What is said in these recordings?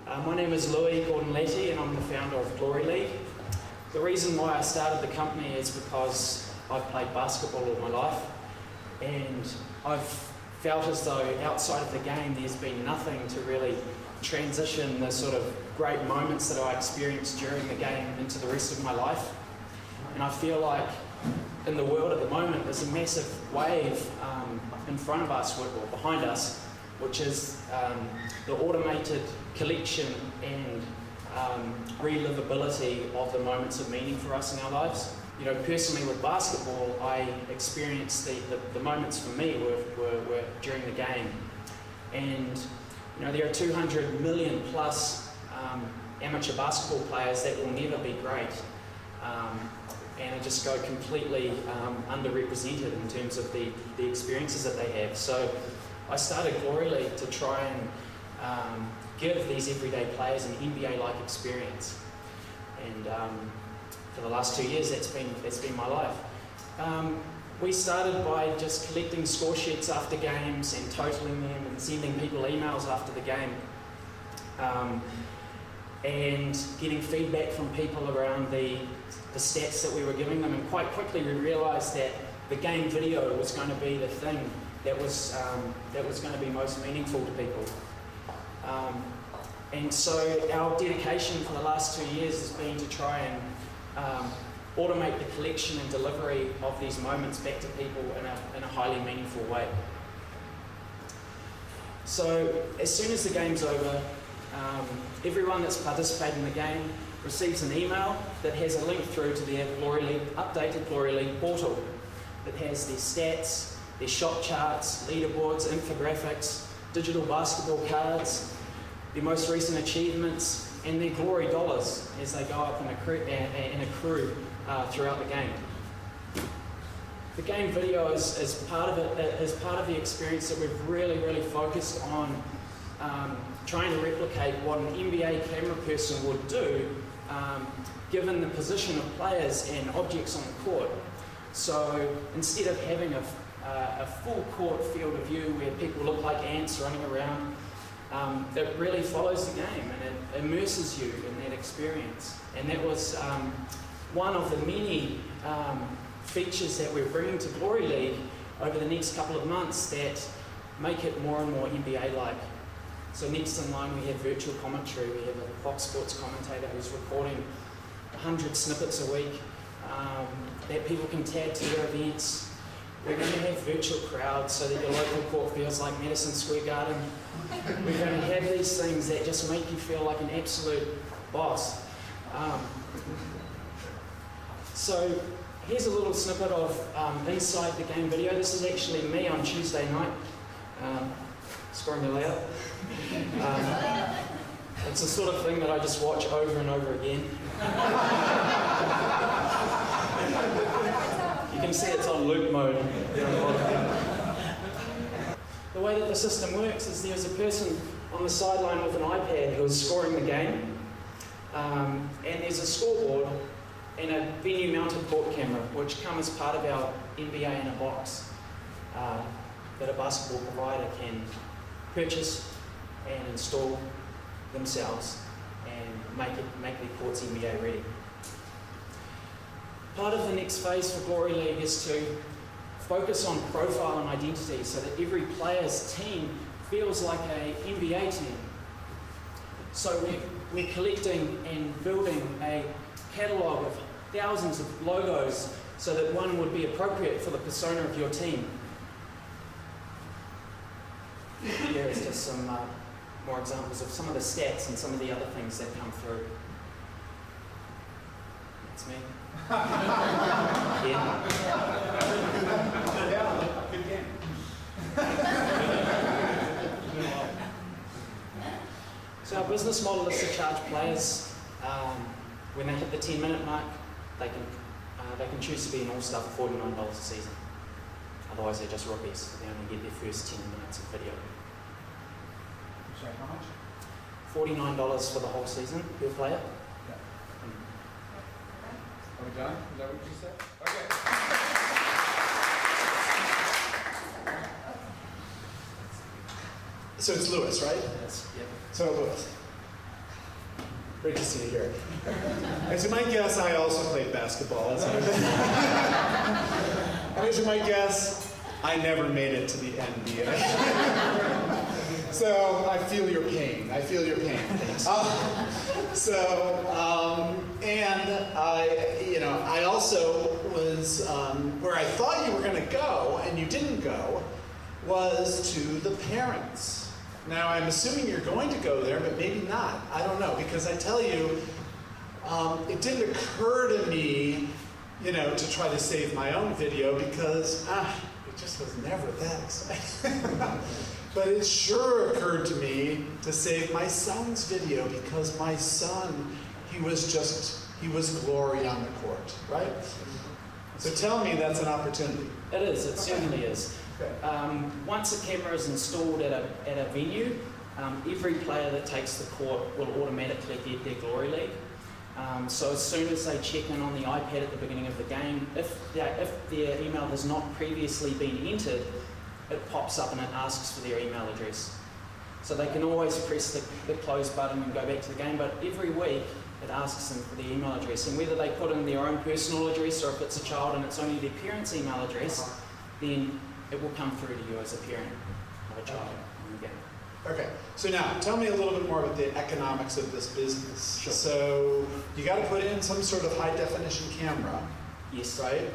My name is Louis Gordon-Letty and I'm the founder of Glory League. The reason why I started the company is because I've played basketball all my life and I've felt as though outside of the game there's been nothing to really transition the sort of great moments that I experienced during the game into the rest of my life. And I feel like in the world at the moment there's a massive wave in front of us or behind us, which is the automated collection and relivability of the moments of meaning for us in our lives. You know, personally with basketball, I experienced the moments for me were during the game. And you know, there are 200 million plus amateur basketball players that will never be great. And I just go completely underrepresented in terms of the experiences that they have. So I started Glory League to try and give these everyday players an NBA-like experience. And for the last 2 years, that's been my life. We started by just collecting score sheets after games and totaling them and sending people emails after the game. And getting feedback from people around the stats that we were giving them, and quite quickly we realised that the game video was going to be the thing that was going to be most meaningful to people. And so our dedication for the last 2 years has been to try and automate the collection and delivery of these moments back to people in a highly meaningful way. So as soon as the game's over, everyone that's participated in the game receives an email that has a link through to their updated Glory League portal that has their stats, their shot charts, leaderboards, infographics, digital basketball cards, their most recent achievements, and their glory dollars as they go up and accrue throughout the game. The game video is part of it, is part of the experience that we've really focused on trying to replicate what an NBA camera person would do given the position of players and objects on the court. So instead of having a full court field of view where people look like ants running around, it really follows the game and it immerses you in that experience. And that was one of the many features that we're bringing to Glory League over the next couple of months that make it more and more NBA-like. So next in line we have virtual commentary. We have a Fox Sports commentator who's recording 100 snippets a week that people can tag to their events. We're going to have virtual crowds so that your local court feels like Madison Square Garden. We're going to have these things that just make you feel like an absolute boss. So here's a little snippet of inside the game video. This is actually me on Tuesday night, scoring a layup. It's the sort of thing that I just watch over and over again. You can see it's on loop mode. The way that the system works is there's a person on the sideline with an iPad who is scoring the game, and there's a scoreboard and a venue-mounted court camera, which come as part of our NBA in a box that a basketball provider can purchase and install themselves and make the courts NBA ready. Part of the next phase for Glory League is to focus on profile and identity so that every player's team feels like an NBA team. So we're collecting and building a catalogue of thousands of logos so that one would be appropriate for the persona of your team. Here is just some more examples of some of the stats and some of the other things that come through. That's me. Yeah. Good game. So our business model is to charge players when they hit the 10-minute mark. They can choose to be an all-star for $49 a season. Otherwise, they're just rookies. They only get their first 10 minutes of video. Sorry, how much? $49 for the whole season per player. Yeah. Are we done? Is that what you said? Okay. So it's Lewis, right? Yes. Yep. So Lewis, Great to see you here. As you might guess, I also played basketball. And as you might guess, I never made it to the NBA. So I feel your pain. I feel your pain. And I also was where I thought you were going to go, and you didn't go, was to the parents. Now I'm assuming you're going to go there, but maybe not. I don't know, because I tell you, it didn't occur to me, to try to save my own video because it just was never that exciting. But it sure occurred to me to save my son's video because my son, he was glory on the court, right? So tell me that's an opportunity. It is, it certainly is. Okay. Once a camera is installed at a venue, every player that takes the court will automatically get their Glory League. So as soon as they check in on the iPad at the beginning of the game, if their email has not previously been entered, it pops up and it asks for their email address. So they can always press the close button and go back to the game, but every week it asks them for their email address. And whether they put in their own personal address or if it's a child and it's only their parents' email address, then it will come through to you as a parent of a child in the game. Okay, so now tell me a little bit more about the economics of this business. Sure. So you got to put in some sort of high definition camera, Yes. right?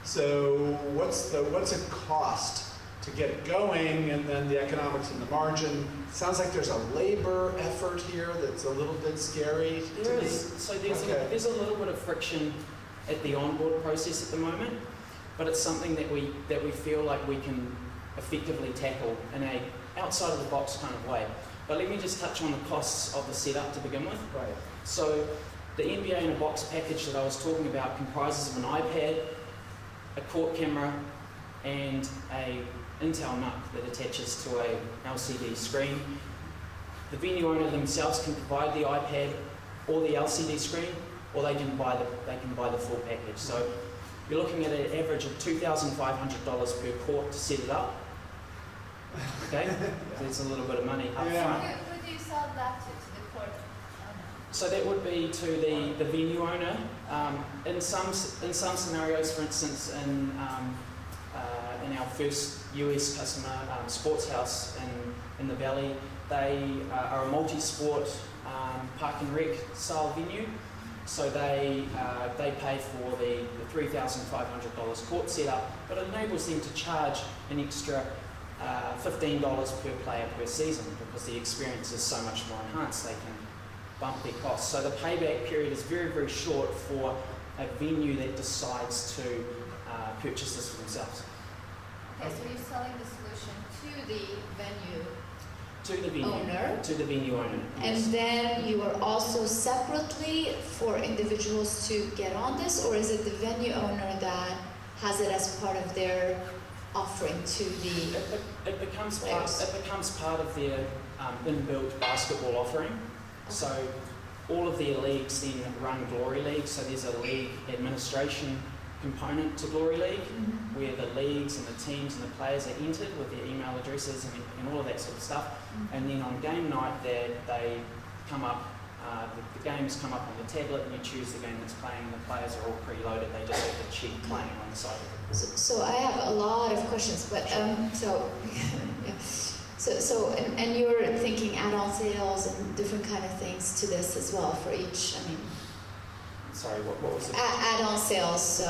So what's it cost to get it going, and then the economics and the margin? Sounds like there's a labor effort here that's a little bit scary. There is. So there's a little bit of friction at the onboard process at the moment, but it's something that we feel like we can effectively tackle in a outside of the box kind of way. But let me just touch on the costs of the setup to begin with. Right. So the NBA in a box package that I was talking about comprises of an iPad, a court camera, and a Intel NUC that attaches to a LCD screen. The venue owner themselves can provide the iPad or the LCD screen, or they can buy the full package. So you're looking at an average of $2,500 per court to set it up. Okay, there's a little bit of money up front. Who do you sell that to the court owner? So that would be to the venue owner. In some scenarios, for instance, in our first US customer, Sports House in the Valley, they are a multi-sport park and rec style venue. So they pay for the $3,500 court setup, but it enables them to charge an extra $15 per player per season because the experience is so much more enhanced. They can bump their costs. So the payback period is very, very short for a venue that decides to purchase this for themselves. Okay, so you're selling the solution to the venue owner. To the venue owner. And Yes. then you are also separately for individuals to get on this, or is it the venue owner that has it as part of their offering to the It becomes players? part of their inbuilt basketball offering. So all of their leagues then run Glory League. So there's a league administration component to Glory League where the leagues and the teams and the players are entered with their email addresses and all of that sort of stuff. And then on game night they come up, the games come up on the tablet and you choose the game that's playing and the players are all preloaded. They just have the cheat playing on the side of it. So I have a lot of questions, but yeah. And you're thinking add-on sales and different kind of things to this as well for each. I mean, Sorry, what was it? add-on sales. So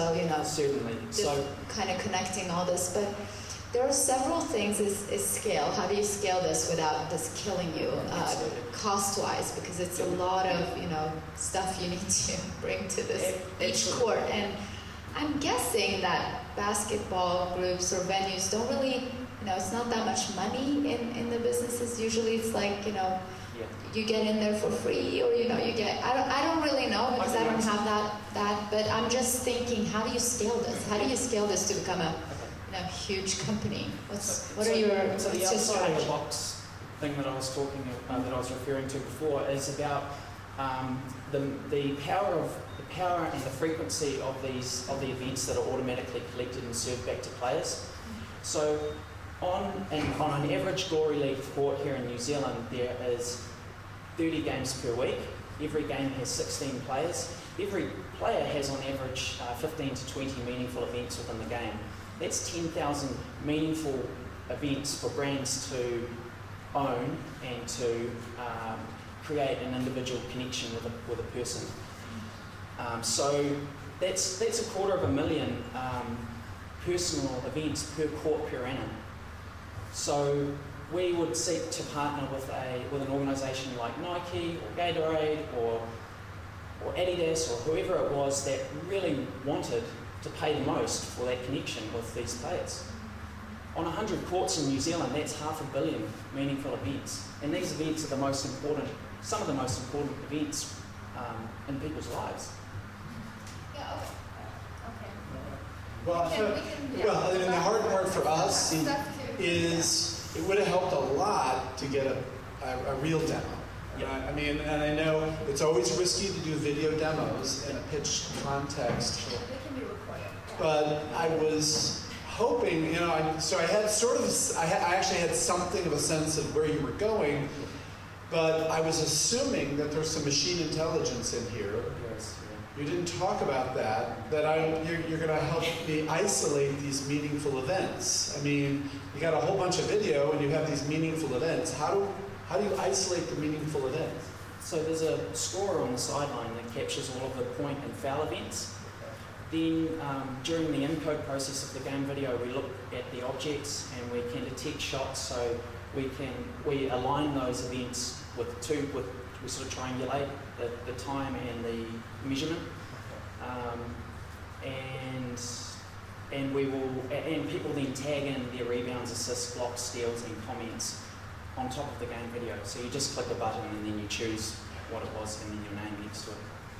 Certainly. So kind of connecting all this, but there are several things. Is scale. How do you scale this without this killing you cost-wise? Because it's a lot of stuff you need to bring to this each court. And I'm guessing that basketball groups or venues don't really, it's not that much money in the businesses. Usually it's like, you get in there for free, or you get. I don't really know because I don't have that. But I'm just thinking, how do you scale this? How do you scale this to become a huge company? What are your so the what's your outside of the strategy? box thing that I was talking that I was referring to before is about the power and the frequency of the events that are automatically collected and served back to players. So on an average Glory League court here in New Zealand, there is 30 games per week. every game has 16 players. Every player has on average 15 to 20 meaningful events within the game. That's 10,000 meaningful events for brands to own and to create an individual connection with a person. So that's 250,000 personal events per court per annum. So we would seek to partner with an organisation like Nike or Gatorade or Adidas or whoever it was that really wanted to pay the most for that connection with these players. On 100 courts in New Zealand, that's 500 million meaningful events. And these events are some of the most important events in people's lives. Yeah, okay. Well, I mean, the hard part for us is it would have helped a lot to get a real demo. Yep. I mean, and I know it's always risky to do video demos in a pitched context. They can be recorded. But I was hoping, so I had I actually had something of a sense of where you were going, but I was assuming that there's some machine intelligence in here. Yes, You didn't talk about that you're going to help me isolate these meaningful events. I mean, you got a whole bunch of video and you have these meaningful events. How do you isolate the meaningful events? So there's a scorer on the sideline that captures all of the point and foul events. Then during the encode process of the game video, we look at the objects and we can detect shots. So we align those events we sort of triangulate the time and the measurement, and people then tag in their rebounds, assists, blocks, steals, and comments on top of the game video. So you just click a button and then you choose what it was and then your name next to it.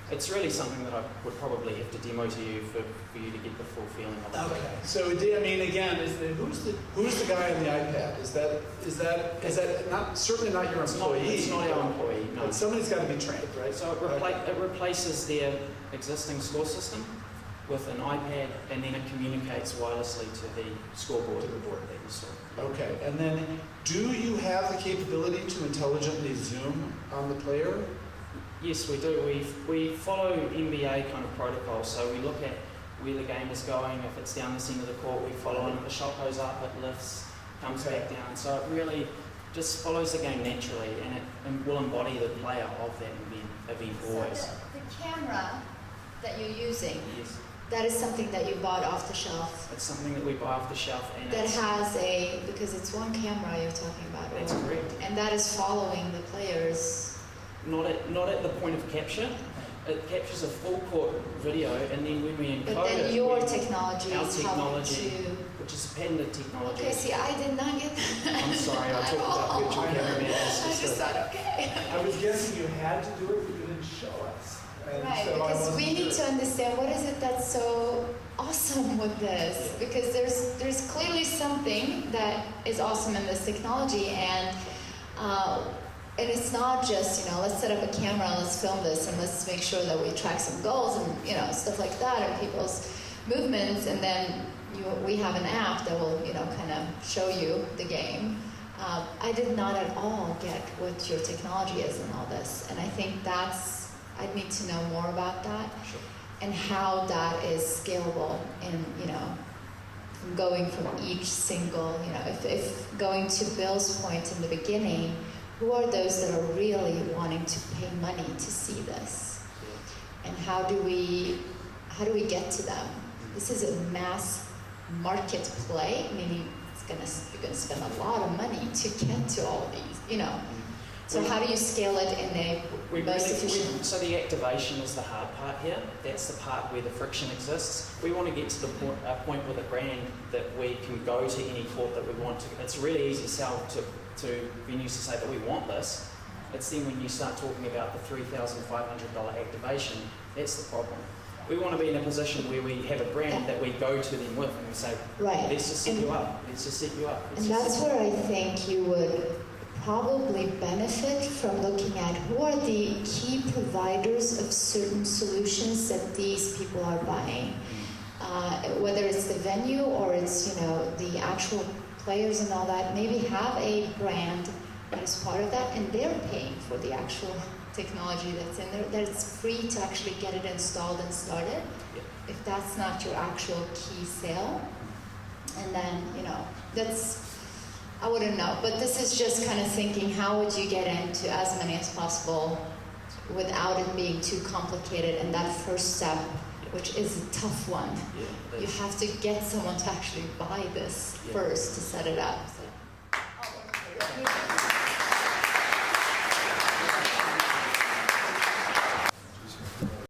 It's really something that I would probably have to demo to you for you to get the full feeling of it. Okay. So I mean, again, who's the guy on the iPad? Is that not certainly not your employee? It's not our employee. No. But somebody's got to be trained, right? So it replaces their existing score system with an iPad, and then it communicates wirelessly to the scoreboard. To the board. That you saw. Okay. And then, do you have the capability to intelligently zoom on the player? Yes, we do. We follow NBA kind of protocol. So we look at where the game is going. If it's down the centre of the court, we follow it. If the shot goes up, it lifts, comes back down. So it really just follows the game naturally, and it will embody the player of that event always. So the camera that you're using, Yes, that is something that you bought off the shelf. it's something that we buy off the shelf, and That has because it's one camera you're talking about. that's correct. And that is following the players. Not at the point of capture. It captures a full court video, and then when we encode But then it, your technology our is helping technology, to. which is patented technology. Okay, see, I did not get that. I'm sorry, I talked about virtual cameraman. I just thought, okay. I was guessing you had to do it, but you didn't show us. And Right, so I because wasn't we need to sure. understand what is it that's so awesome with this. Yeah. Because there's clearly something that is awesome in this technology, and it's not just, let's set up a camera and let's film this and let's make sure that we track some goals and, stuff like that and people's movements, and then we have an app that will, kind of show you the game. I did not at all get what your technology is in all this, and I think I'd need to know more about that. Sure. And how that is scalable and, going from each single, if going to Bill's point in the beginning, who are those that are really wanting to pay money to see this? And how do we get to them? This is a mass market play, meaning you're gonna spend a lot of money to get to all these, So how do you scale it in a most efficient? So the activation is the hard part here. That's the part where the friction exists. We want to get to the point with a brand that we can go to any court that we want to. It's really easy to sell to venues to say that we want this. It's then when you start talking about the $3,500 activation, that's the problem. We want to be in a position where we have a brand that we go to them with and we say, Right. let's just set you up. Let's just set you up. And that's where I think you would probably benefit from looking at who are the key providers of certain solutions that these people are buying. Whether it's the venue or it's, the actual players and all that, maybe have a brand that is part of that, and they're paying for the actual technology that's in there, that it's free to actually get it installed and started. Yeah. If that's not your actual key sale, and then, I wouldn't know. But this is just kind of thinking, how would you get into as many as possible without it being too complicated? And that first step, which is a tough one, Yeah, you have to get someone to actually buy this Yeah. first to set it up. So